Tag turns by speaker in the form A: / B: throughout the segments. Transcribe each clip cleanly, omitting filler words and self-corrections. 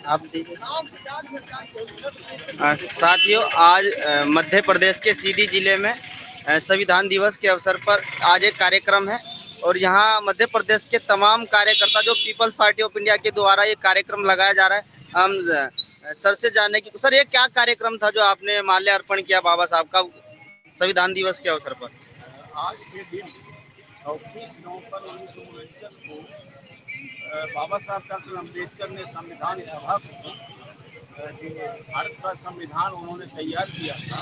A: आप देखिए साथियों, आज मध्य प्रदेश के सीधी जिले में संविधान दिवस के अवसर पर आज एक कार्यक्रम है और यहाँ मध्य प्रदेश के तमाम कार्यकर्ता जो पीपल्स पार्टी ऑफ इंडिया के द्वारा ये कार्यक्रम लगाया जा रहा है, हम सर से जानने की। सर, ये क्या कार्यक्रम था जो आपने माल्यार्पण किया बाबा साहब का संविधान दिवस के अवसर पर?
B: आज के दिन 26 नवंबर 1949 को बाबा साहब डॉक्टर अम्बेडकर ने संविधान सभा को, जो भारत का संविधान उन्होंने तैयार किया था,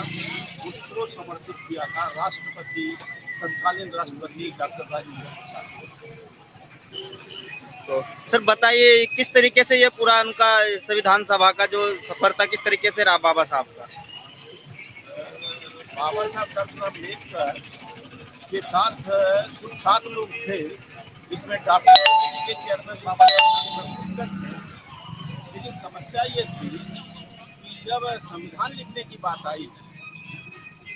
B: उसको समर्पित किया था राष्ट्रपति, तत्कालीन राष्ट्रपति डॉक्टर राजेंद्र प्रसाद।
A: तो सर बताइए, किस तरीके से ये पूरा उनका संविधान सभा का जो सफर था, किस तरीके से रहा बाबा साहब का?
B: बाबा साहब डॉक्टर अम्बेडकर के साथ कुछ 7 लोग थे, इसमें डॉक्टर के चेयरमैन बाबा साहब अम्बेडकर थे। लेकिन समस्या ये थी कि जब संविधान लिखने की बात आई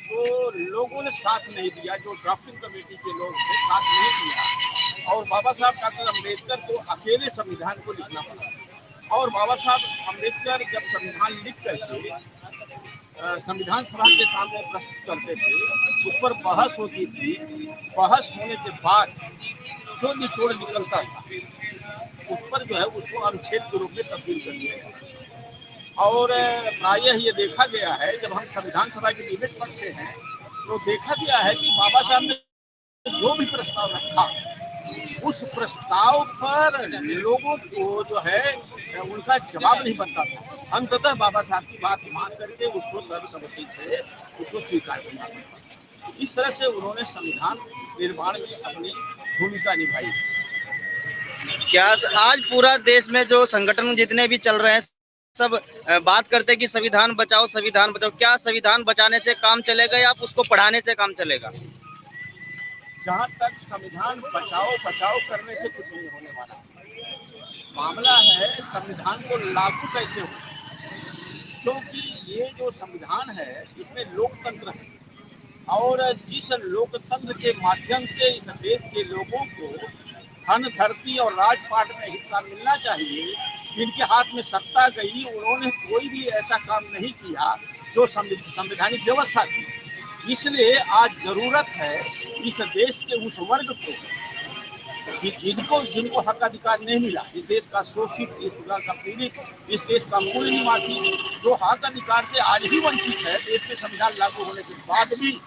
B: तो लोगों ने साथ नहीं दिया, जो ड्राफ्टिंग कमेटी के लोग थे साथ नहीं दिया, और बाबा साहब डॉक्टर अम्बेडकर को अकेले संविधान को लिखना पड़ा। और बाबा साहब अम्बेडकर जब संविधान लिख करके संविधान सभा के सामने प्रस्तुत करते थे, उस पर बहस होती थी। बहस होने के बाद जो निचोड़ निकलता था उस पर जो है उसको अनुच्छेद के रूप में तब्दील कर दिया गया। और प्रायः ये देखा गया है, जब हम संविधान सभा की डिबेट पढ़ते हैं तो देखा गया है कि बाबा साहब ने जो भी प्रस्ताव रखा, उस प्रस्ताव पर लोगों को जो है उनका जवाब नहीं बनता था। अंततः बाबा साहब की बात मान करके उसको सर्वसम्मति से उसको स्वीकार करना पड़ता। इस तरह से उन्होंने संविधान निर्माण में अपनी भूमिका निभाई।
A: क्या आज पूरा देश में जो संगठन जितने भी चल रहे हैं सब बात करते हैं कि संविधान बचाओ, संविधान बचाओ, क्या संविधान बचाने से काम चलेगा या उसको पढ़ाने से काम चलेगा?
B: जहाँ तक संविधान बचाओ करने से कुछ नहीं होने वाला। मामला है संविधान को लागू कैसे हो, क्योंकि ये जो संविधान है इसमें लोकतंत्र है, और जिस लोकतंत्र के माध्यम से इस देश के लोगों को धन, धरती और राजपाट में हिस्सा मिलना चाहिए, जिनके हाथ में सत्ता गई उन्होंने कोई भी ऐसा काम नहीं किया जो संवैधानिक व्यवस्था थी। इसलिए आज जरूरत है इस देश के उस वर्ग को जिनको हक अधिकार नहीं मिला, इस देश का शोषित, इस प्रकार का पीड़ित, इस देश का मूल निवासी जो हक अधिकार से आज ही वंचित है देश के संविधान लागू होने के बाद भी।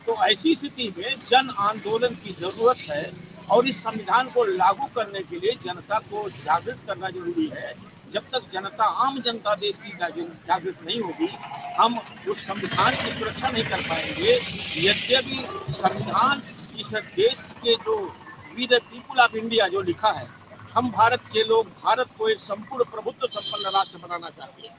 B: तो ऐसी स्थिति में जन आंदोलन की जरूरत है, और इस संविधान को लागू करने के लिए जनता को जागृत करना जरूरी है। जब तक जनता, आम जनता देश की जागृत नहीं होगी, हम उस संविधान की सुरक्षा नहीं कर पाएंगे। यद्यपि संविधान इस देश के जो we the people of India जो लिखा है, हम भारत के लोग भारत को एक संपूर्ण प्रभुत्व संपन्न राष्ट्र बनाना चाहते हैं।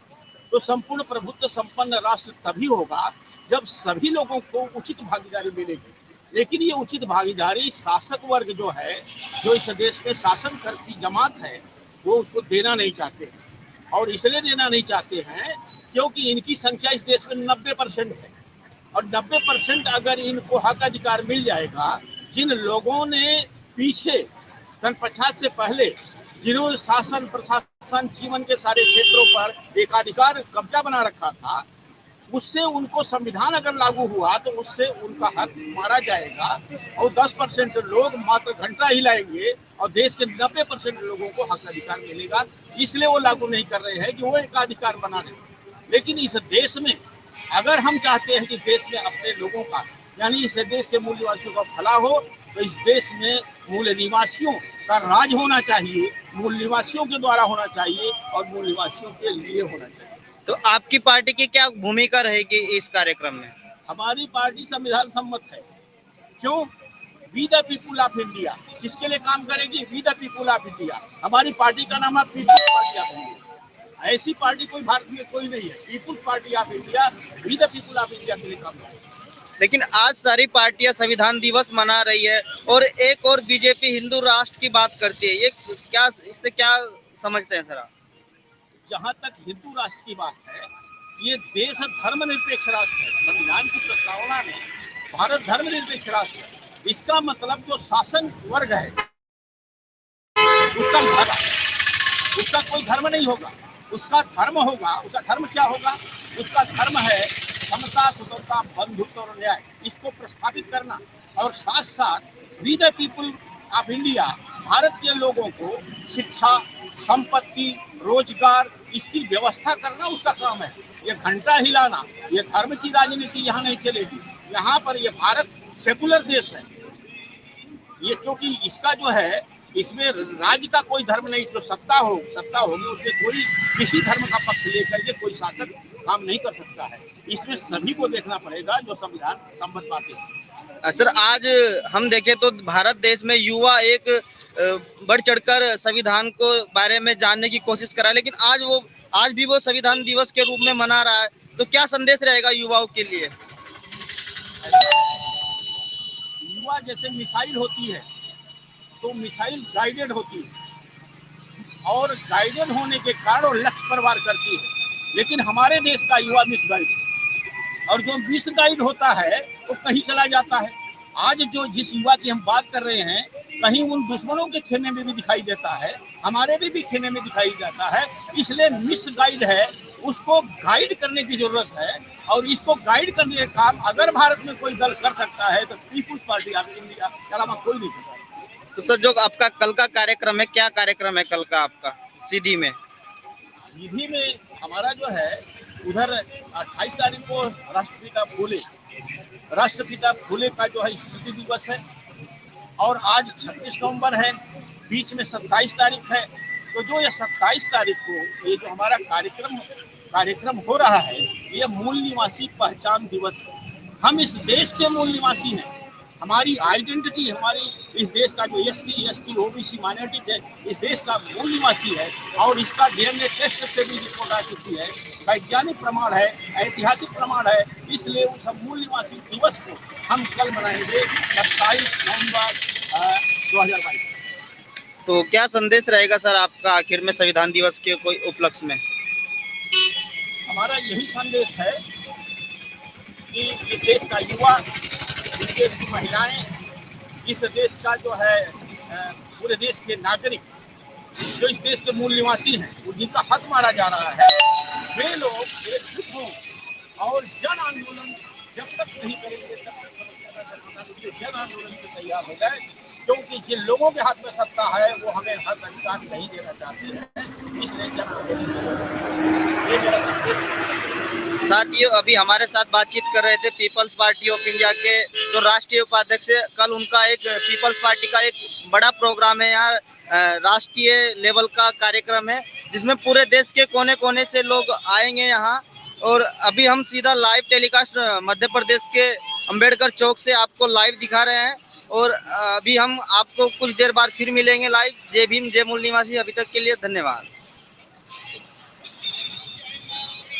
B: तो संपूर्ण प्रभुत्व संपन्न राष्ट्र तभी होगा जब सभी लोगों को उचित भागीदारी मिलेगी। लेकिन ये उचित भागीदारी शासक वर्ग जो है, जो इस देश में शासन करती जमात है, वो उसको देना नहीं चाहते हैं। और इसलिए देना नहीं चाहते हैं क्योंकि इनकी संख्या इस देश में 90% है, और 90% अगर इनको हक अधिकार मिल जाएगा, जिन लोगों ने पीछे सन 50 से पहले जिन्होंने शासन, प्रशासन, जीवन के सारे क्षेत्रों पर एकाधिकार कब्जा बना रखा था, उससे उनको संविधान अगर लागू हुआ तो उससे उनका हक मारा जाएगा, और 10% लोग मात्र घंटा हिलाएंगे और देश के 90% लोगों को हक अधिकार मिलेगा। इसलिए वो लागू नहीं कर रहे हैं कि वो एक अधिकार बना दें। लेकिन इस देश में अगर हम चाहते हैं कि देश में अपने लोगों का, यानी इस देश के मूल निवासियों का भला हो, तो इस देश में मूल निवासियों का राज होना चाहिए, मूल निवासियों के द्वारा होना चाहिए और मूल निवासियों के लिए होना चाहिए।
A: तो आपकी पार्टी की क्या भूमिका रहेगी इस कार्यक्रम में?
B: हमारी पार्टी संविधान सम्मत है। क्यों? We the people of India. किसके लिए काम करेगी? We the people of India. हमारी पार्टी का नाम है पीपुल्स पार्टी ऑफ इंडिया। ऐसी पार्टी कोई भारत में कोई नहीं है। People's party of India, we the people of India के लिए काम करेगी।
A: लेकिन आज सारी पार्टियां संविधान दिवस मना रही है और एक और बीजेपी हिंदू राष्ट्र की बात करती है। ये क्या, इससे क्या समझते हैं सर आप?
B: जहां तक हिंदू राष्ट्र की बात है, ये देश धर्मनिरपेक्ष राष्ट्र है। संविधान की प्रस्तावना में भारत धर्मनिरपेक्ष राष्ट्र है। इसका मतलब जो शासन वर्ग है उसका धर्म, उसका कोई धर्म नहीं होगा, उसका धर्म होगा। उसका धर्म क्या होगा? उसका धर्म है समता, स्वतंत्रता, बंधुत्व और न्याय। इसको प्रस्थापित करना और साथ साथ we the people of India, Bharat के लोगों को शिक्षा, संपत्ति, रोजगार, इसकी व्यवस्था करना उसका काम है। ये घंटा हिलाना, ये धर्म की राजनीति यहाँ नहीं चलेगी। यहाँ पर ये भारत सेकुलर देश है। ये क्योंकि इसका जो है, इसमें राज्य का कोई धर्म नहीं। जो सत्ता होगी उसमें कोई किसी धर्म का पक्ष लेकर के कोई शासक काम नहीं कर सकता है। इसमें सभी को देखना पड़ेगा जो संविधान संबद्ध बातें हैं।
A: सर, आज हम देखें तो भारत देश में युवा एक बढ़ चढ़कर संविधान को बारे में जानने की कोशिश कर रहा है, लेकिन आज भी वो संविधान दिवस के रूप में मना रहा है। तो क्या संदेश रहेगा युवाओं के लिए?
B: युवा जैसे मिसाइल होती है तो मिसाइल गाइडेड होती है और गाइडेड होने के कारण वो लक्ष्य पर वार करती है। लेकिन हमारे देश का युवा मिसगाइड है और जो मिसगाइड होता है वो कहीं चला जाता है। आज जो जिस युवा की हम बात कर रहे हैं, कहीं उन दुश्मनों के खेमे में भी दिखाई देता है, हमारे भी खेमे में दिखाई जाता है। इसलिए मिसगाइड है, उसको गाइड करने की जरूरत है। और इसको गाइड करने का काम अगर भारत में कोई दल कर सकता है तो पीपुल्स पार्टी ऑफ इंडिया के अलावा कोई नहीं कर सकता।
A: तो सर, जो आपका कल का कार्यक्रम है, क्या कार्यक्रम है कल का आपका सीधी में?
B: सीधी में हमारा जो है उधर 28 तारीख को राष्ट्रपिता फूले का जो है स्मृति दिवस है और आज 26 नवंबर है, बीच में 27 तारीख है। तो जो ये 27 तारीख को ये जो हमारा कार्यक्रम हो रहा है, ये मूल निवासी पहचान दिवस है। हम इस देश के मूल निवासी हैं। हमारी आइडेंटिटी, हमारी इस देश का जो SC, ST, OBC माइनॉरिटी है, इस देश का मूल निवासी है। और इसका DNA टेस्ट से भी रिपोर्ट आ चुकी है, वैज्ञानिक प्रमाण है, ऐतिहासिक प्रमाण है। इसलिए उस मूल निवासी दिवस को हम कल मनाएंगे 27 नवंबर 2022।
A: तो क्या संदेश रहेगा सर आपका आखिर में संविधान दिवस के कोई उपलक्ष्य में?
B: हमारा यही संदेश है कि इस देश का युवा, इस देश की महिलाएं, इस देश का जो है पूरे देश के नागरिक जो इस देश के मूल निवासी हैं, जिनका हक मारा जा रहा है, वे लोग एकजुट हों और जन आंदोलन जब तक नहीं करेंगे तब तक समस्या का समाधान के लिए जन आंदोलन में तैयार हो गए। क्योंकि जिन लोगों के हाथ में सत्ता है वो हमें हक अधिकार नहीं देना चाहते हैं। इसलिए जन आंदोलन, ये मेरा संदेश है।
A: साथियों, अभी हमारे साथ बातचीत कर रहे थे पीपल्स पार्टी ऑफ इंडिया के जो राष्ट्रीय उपाध्यक्ष है। कल उनका एक पीपल्स पार्टी का एक बड़ा प्रोग्राम है, यहाँ राष्ट्रीय लेवल का कार्यक्रम है जिसमें पूरे देश के कोने कोने से लोग आएंगे यहाँ। और अभी हम सीधा लाइव टेलीकास्ट मध्य प्रदेश के अंबेडकर चौक से आपको लाइव दिखा रहे हैं। और अभी हम आपको कुछ देर बाद फिर मिलेंगे लाइव। जय भीम, जय मूल निवासी। अभी तक के लिए धन्यवाद।